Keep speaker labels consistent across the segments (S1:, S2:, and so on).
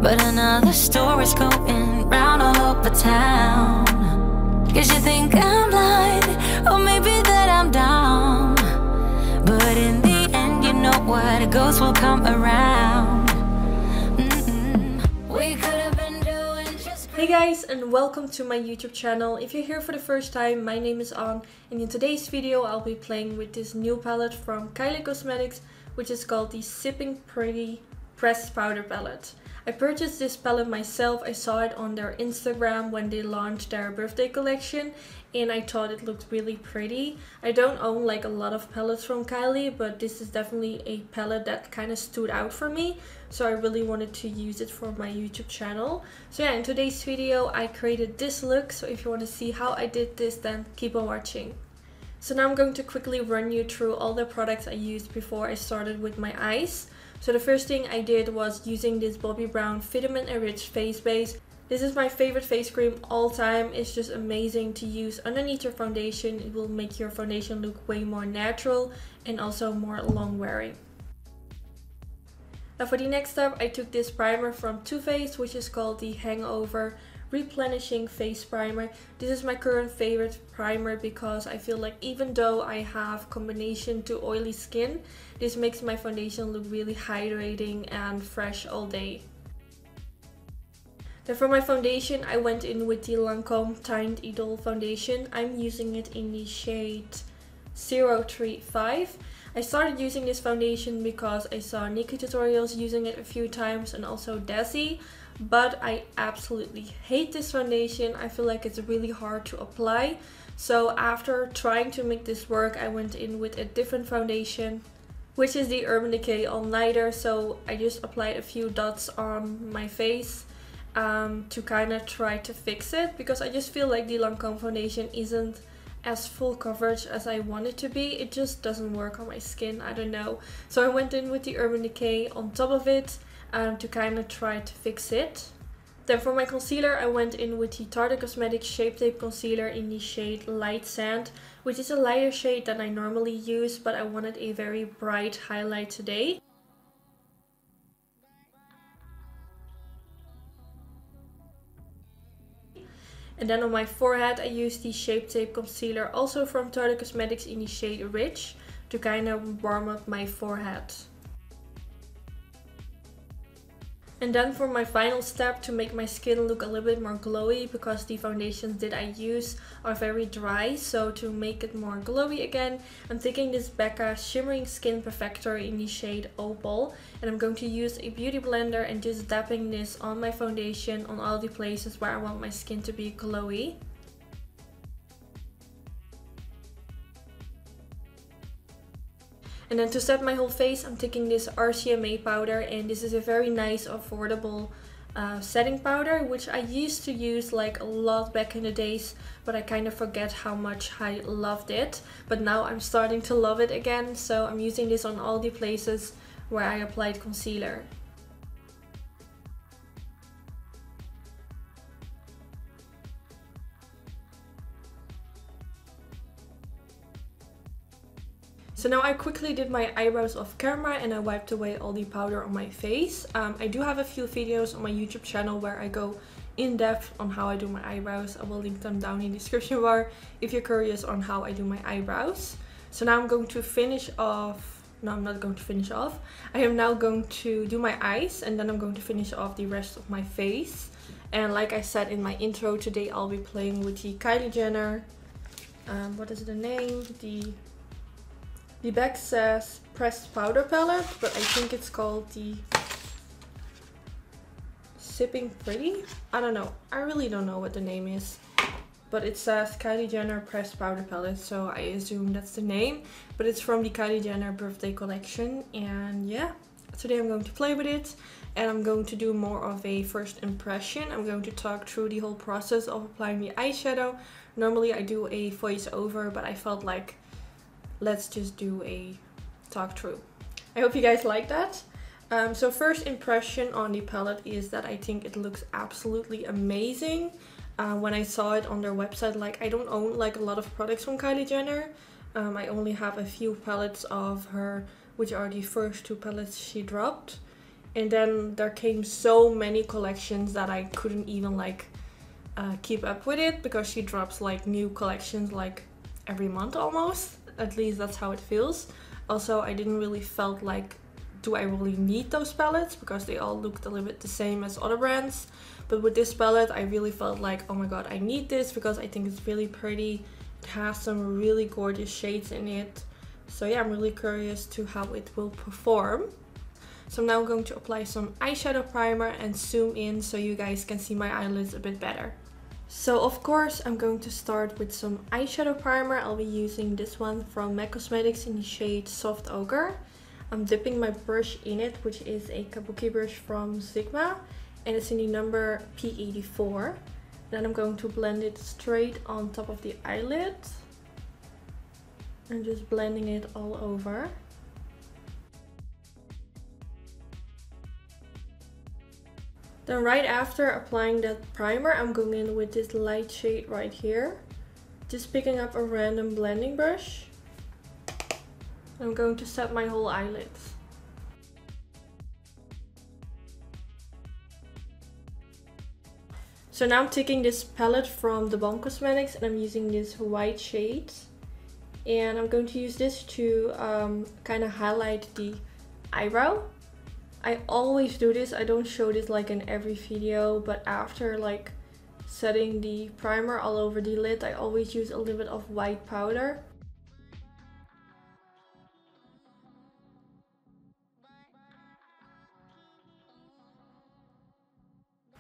S1: but another story's going round all over town. Guess you think I'm blind, or maybe that I'm dumb, but in the end, you know what goes will come around. We could have been doing just.
S2: Hey guys, and welcome to my YouTube channel. If you're here for the first time, my name is An, and in today's video I'll be playing with this new palette from Kylie Cosmetics, which is called the Sipping Pretty Pressed Powder Palette. I purchased this palette myself. I saw it on their Instagram when they launched their birthday collection, and I thought it looked really pretty. I don't own like a lot of palettes from Kylie, but this is definitely a palette that kind of stood out for me, so I really wanted to use it for my YouTube channel. So yeah, in today's video I created this look, so if you want to see how I did this, then keep on watching. So now I'm going to quickly run you through all the products I used before I started with my eyes. So the first thing I did was using this Bobbi Brown Vitamin Enriched Face Base. This is my favorite face cream all time. It's just amazing to use underneath your foundation. It will make your foundation look way more natural and also more long wearing. Now for the next step, I took this primer from Toofaced, which is called the Hangover Replenishing Face Primer. This is my current favorite primer because I feel like even though I have combination to oily skin, this makes my foundation look really hydrating and fresh all day. Then for my foundation, I went in with the Lancome Teint Idole foundation. I'm using it in the shade 035. I started using this foundation because I saw Nikki tutorials using it a few times and also Desi, but I absolutely hate this foundation. I feel like it's really hard to apply. So after trying to make this work, I went in with a different foundation, which is the Urban Decay All Nighter. So I just applied a few dots on my face to kind of try to fix it, because I just feel like the Lancome foundation isn't as full coverage as I want it to be. It just doesn't work on my skin, I don't know. So I went in with the Urban Decay on top of it to kind of try to fix it. Then for my concealer, I went in with the Tarte Cosmetics Shape Tape Concealer in the shade Light Sand, which is a lighter shade than I normally use, but I wanted a very bright highlight today. And then on my forehead, I used the Shape Tape Concealer, also from Tarte Cosmetics in the shade Rich, to kind of warm up my forehead. And then for my final step, to make my skin look a little bit more glowy, because the foundations that I use are very dry, so to make it more glowy again, I'm taking this Becca Shimmering Skin Perfector in the shade Opal, and I'm going to use a beauty blender and just dapping this on my foundation on all the places where I want my skin to be glowy. And then to set my whole face, I'm taking this RCMA powder, and this is a very nice affordable setting powder, which I used to use like a lot back in the days, but I kind of forget how much I loved it. But now I'm starting to love it again, so I'm using this on all the places where I applied concealer. So now I quickly did my eyebrows off camera and I wiped away all the powder on my face. I do have a few videos on my YouTube channel where I go in depth on how I do my eyebrows. I will link them down in the description bar if you're curious on how I do my eyebrows. So now I'm going to finish off. No, I'm not going to finish off. I am now going to do my eyes, and then I'm going to finish off the rest of my face. And like I said in my intro, today I'll be playing with the Kylie Jenner. What is the name? The back says Pressed Powder Palette, but I think it's called the Sipping Pretty. I don't know. I really don't know what the name is. But it says Kylie Jenner Pressed Powder Palette, so I assume that's the name. But it's from the Kylie Jenner birthday collection. And yeah, today I'm going to play with it. And I'm going to do more of a first impression. I'm going to talk through the whole process of applying the eyeshadow. Normally I do a voiceover, but I felt like let's just do a talk through. I hope you guys like that. So first impression on the palette is that I think it looks absolutely amazing. When I saw it on their website, like I don't own like a lot of products from Kylie Jenner. I only have a few palettes of her, which are the first two palettes she dropped. And then there came so many collections that I couldn't even like keep up with it, because she drops like new collections like every month almost. At least that's how it feels. Also, I didn't really felt like, do I really need those palettes, because they all looked a little bit the same as other brands. But with this palette I really felt like, oh my god, I need this because I think it's really pretty. It has some really gorgeous shades in it. So yeah, I'm really curious to how it will perform. So I'm now going to apply some eyeshadow primer and zoom in so you guys can see my eyelids a bit better. So of course I'm going to start with some eyeshadow primer. I'll be using this one from MAC Cosmetics in the shade Soft Ochre. I'm dipping my brush in it, which is a kabuki brush from Sigma, and it's in the number P84. Then I'm going to blend it straight on top of the eyelid. I'm just blending it all over. Then right after applying that primer, I'm going in with this light shade right here. Just picking up a random blending brush. I'm going to set my whole eyelids. So now I'm taking this palette from The Balm Cosmetics and I'm using this white shade. And I'm going to use this to kind of highlight the eyebrow. I always do this. I don't show this like in every video, but after like setting the primer all over the lid, I always use a little bit of white powder.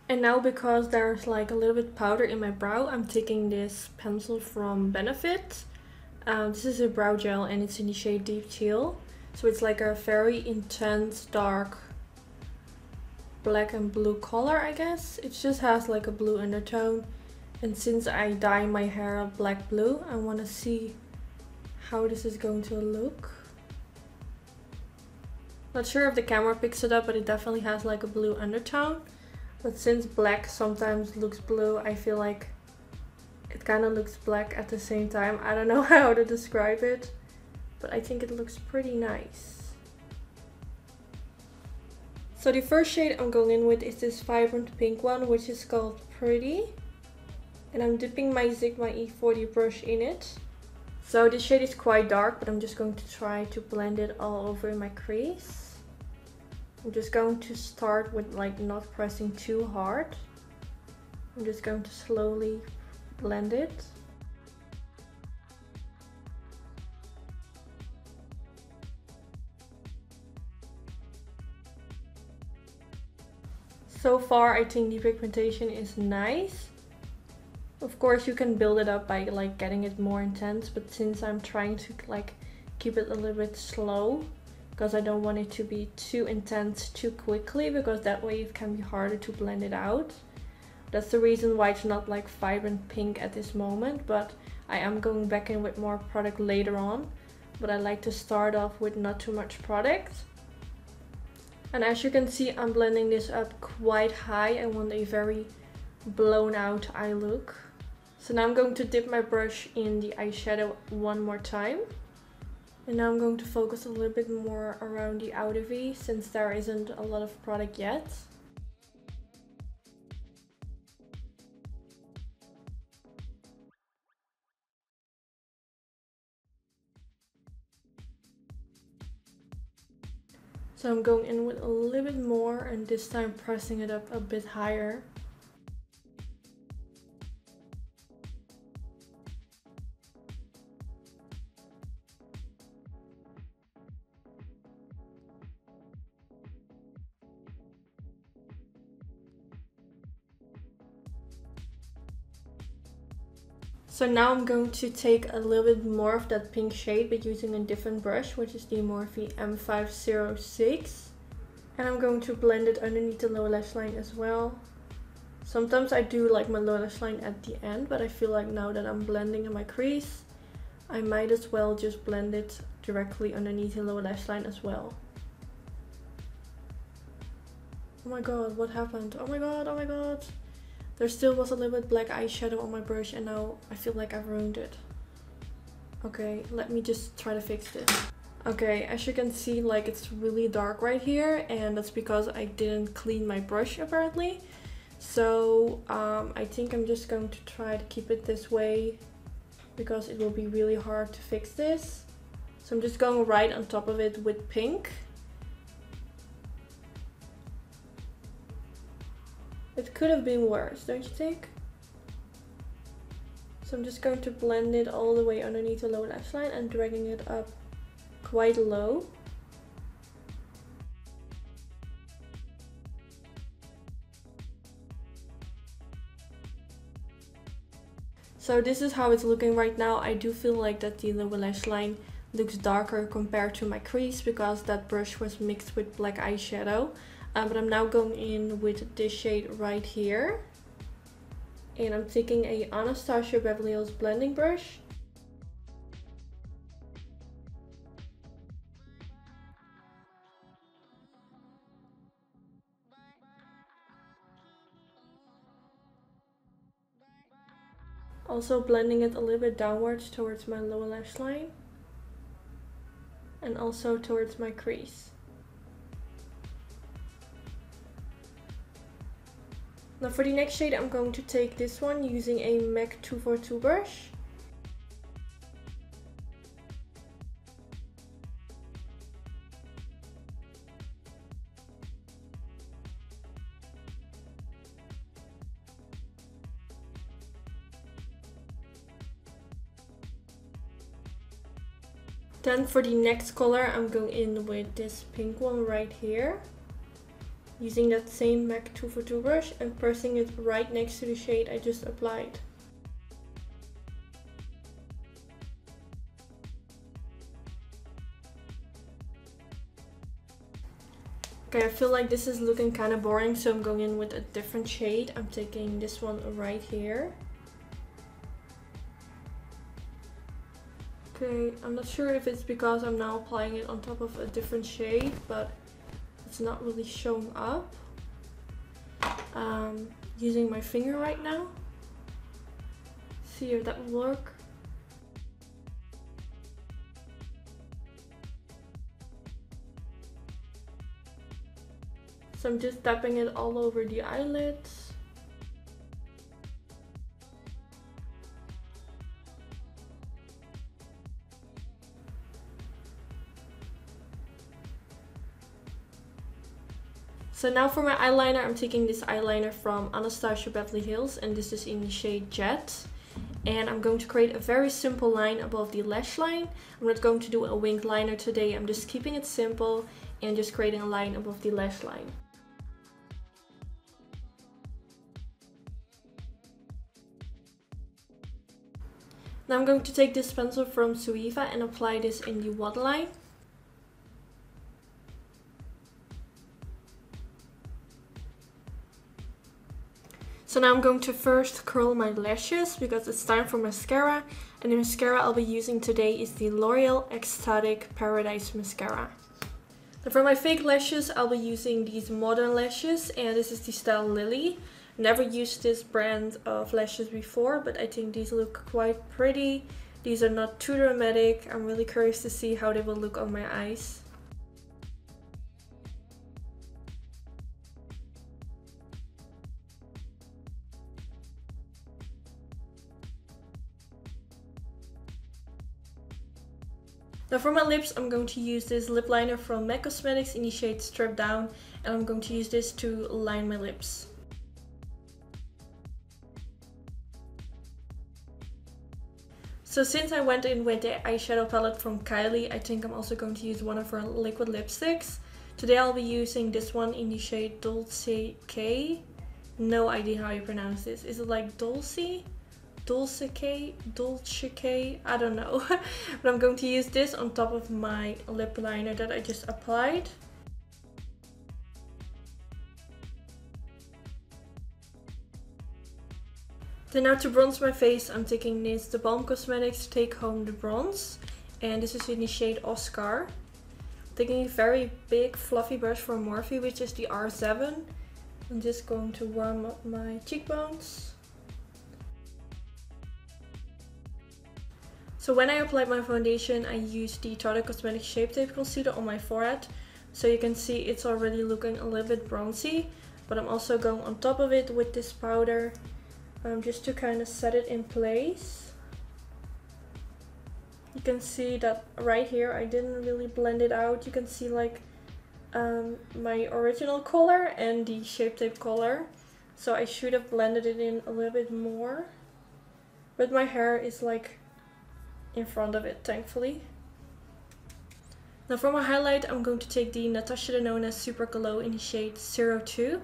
S2: And now, because there's like a little bit powder in my brow, I'm taking this pencil from Benefit. This is a brow gel and it's in the shade Deep Teal. So it's like a very intense dark black and blue color, I guess. It just has like a blue undertone. And since I dye my hair black blue, I want to see how this is going to look. Not sure if the camera picks it up, but it definitely has like a blue undertone. But since black sometimes looks blue, I feel like it kind of looks black at the same time. I don't know how to describe it, but I think it looks pretty nice. So the first shade I'm going in with is this vibrant pink one, which is called Pretty. And I'm dipping my Sigma E40 brush in it. So this shade is quite dark, but I'm just going to try to blend it all over in my crease. I'm just going to start with like not pressing too hard. I'm just going to slowly blend it. So far I think the pigmentation is nice. Of course you can build it up by like getting it more intense, but since I'm trying to like keep it a little bit slow, because I don't want it to be too intense too quickly, because that way it can be harder to blend it out. That's the reason why it's not like vibrant pink at this moment, but I am going back in with more product later on. But I like to start off with not too much product. And as you can see, I'm blending this up quite high. I want a very blown out eye look. So now I'm going to dip my brush in the eyeshadow one more time. And now I'm going to focus a little bit more around the outer V, since there isn't a lot of product yet. So I'm going in with a little bit more, and this time pressing it up a bit higher. So now I'm going to take a little bit more of that pink shade, but using a different brush, which is the Morphe M506. And I'm going to blend it underneath the lower lash line as well. Sometimes I do like my lower lash line at the end, but I feel like now that I'm blending in my crease, I might as well just blend it directly underneath the lower lash line as well. Oh my god, what happened? Oh my god, oh my god. There still was a little bit black eyeshadow on my brush, and now I feel like I've ruined it. Okay, let me just try to fix this. Okay, as you can see, like it's really dark right here, and that's because I didn't clean my brush apparently. So I think I'm just going to try to keep it this way because it will be really hard to fix this. So I'm just going right on top of it with pink. It could have been worse, don't you think? So I'm just going to blend it all the way underneath the lower lash line and dragging it up quite low. So this is how it's looking right now. I do feel like that the lower lash line looks darker compared to my crease because that brush was mixed with black eyeshadow. But I'm now going in with this shade right here. And I'm taking a Anastasia Beverly Hills blending brush. Also blending it a little bit downwards towards my lower lash line. And also towards my crease. Now for the next shade I'm going to take this one using a MAC 242 brush. Then for the next color I'm going in with this pink one right here. Using that same MAC 242 brush and pressing it right next to the shade I just applied. Okay, I feel like this is looking kind of boring, so I'm going in with a different shade. I'm taking this one right here. Okay, I'm not sure if it's because I'm now applying it on top of a different shade, but it's not really showing up. Using my finger right now. See if that will work. So I'm just tapping it all over the eyelids. So now for my eyeliner, I'm taking this eyeliner from Anastasia Beverly Hills and this is in the shade Jet. And I'm going to create a very simple line above the lash line. I'm not going to do a winged liner today, I'm just keeping it simple and just creating a line above the lash line. Now I'm going to take this pencil from Suiva and apply this in the waterline. So now I'm going to first curl my lashes because it's time for mascara. And the mascara I'll be using today is the L'Oreal Ecstatic Paradise Mascara. And for my fake lashes I'll be using these modern lashes and this is the style Lily. Never used this brand of lashes before, but I think these look quite pretty. These are not too dramatic. I'm really curious to see how they will look on my eyes. Now for my lips, I'm going to use this lip liner from MAC Cosmetics in the shade Strap Down, and I'm going to use this to line my lips. So since I went in with the eyeshadow palette from Kylie, I think I'm also going to use one of her liquid lipsticks. Today I'll be using this one in the shade Dulce K. No idea how you pronounce this. Is it like Dulce? Dulce K, I don't know. But I'm going to use this on top of my lip liner that I just applied. Then now to bronze my face, I'm taking this The Balm Cosmetics Take Home the Bronze. And this is in the shade Oscar. Taking a very big fluffy brush from Morphe, which is the R7. I'm just going to warm up my cheekbones. So when I applied my foundation, I used the Tarte Cosmetics Shape Tape Concealer on my forehead. So you can see it's already looking a little bit bronzy. But I'm also going on top of it with this powder just to kind of set it in place. You can see that right here I didn't really blend it out. You can see like my original color and the Shape Tape color. So I should have blended it in a little bit more. But my hair is like in front of it, thankfully. Now for my highlight, I'm going to take the Natasha Denona Super Glow in the shade 02.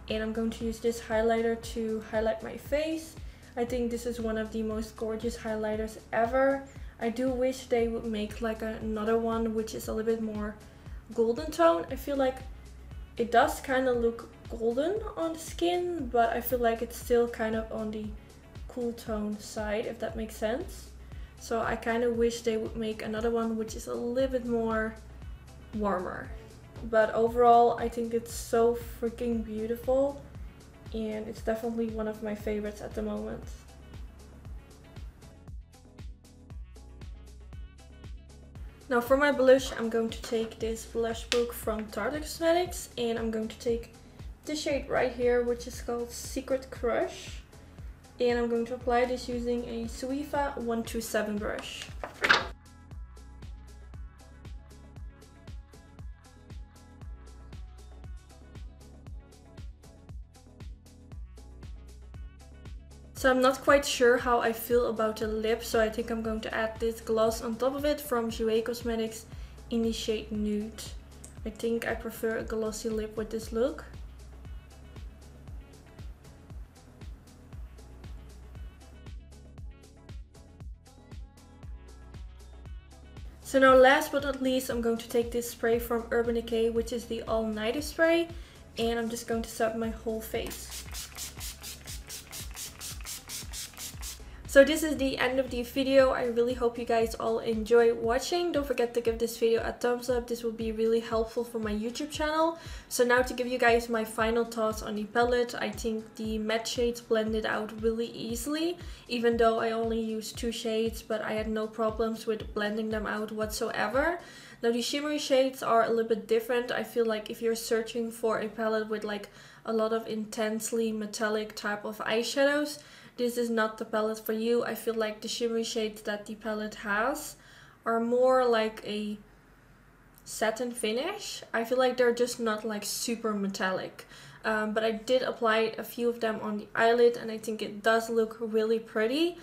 S2: And I'm going to use this highlighter to highlight my face. I think this is one of the most gorgeous highlighters ever. I do wish they would make like another one which is a little bit more golden tone. I feel like it does kind of look golden on the skin, but I feel like it's still kind of on the cool tone side, if that makes sense. So I kind of wish they would make another one which is a little bit more warmer. But overall, I think it's so freaking beautiful, and it's definitely one of my favorites at the moment. Now for my blush, I'm going to take this blush book from Tarte Cosmetics, and I'm going to take this shade right here, which is called Secret Crush. And I'm going to apply this using a Suifa 127 brush. So I'm not quite sure how I feel about the lip, so I think I'm going to add this gloss on top of it from Decay Cosmetics in the shade Nude. I think I prefer a glossy lip with this look. So now last but not least, I'm going to take this spray from Urban Decay, which is the All Nighter spray, and I'm just going to set my whole face. So this is the end of the video. I really hope you guys all enjoy watching. Don't forget to give this video a thumbs up. This will be really helpful for my YouTube channel. So now to give you guys my final thoughts on the palette. I think the matte shades blended out really easily, even though I only used 2 shades, but I had no problems with blending them out whatsoever. Now the shimmery shades are a little bit different. I feel like if you're searching for a palette with like a lot of intensely metallic type of eyeshadows, this is not the palette for you. I feel like the shimmery shades that the palette has are more like a satin finish. I feel like they're just not like super metallic. But I did apply a few of them on the eyelid, and I think it does look really pretty,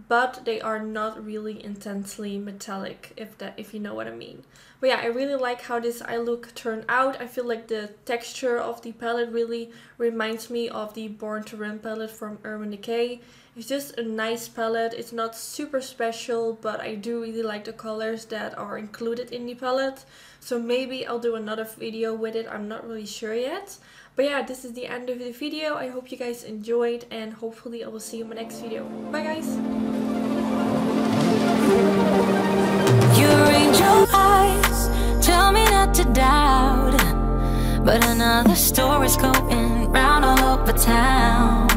S2: but they are not really intensely metallic, if you know what I mean. But yeah, I really like how this eye look turned out. I feel like the texture of the palette really reminds me of the Born to Run palette from Urban Decay. It's just a nice palette. It's not super special, but I do really like the colors that are included in the palette. So maybe I'll do another video with it. I'm not really sure yet. But yeah, this is the end of the video. I hope you guys enjoyed, and hopefully I will see you in my next video. Bye guys!
S1: You angel eyes tell me not to doubt, but another story's going round all over town.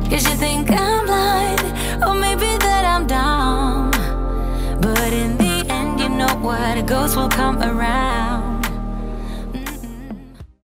S1: Cause you think I'm blind, or maybe that I'm dumb, but in the end you know what, a ghost will come around.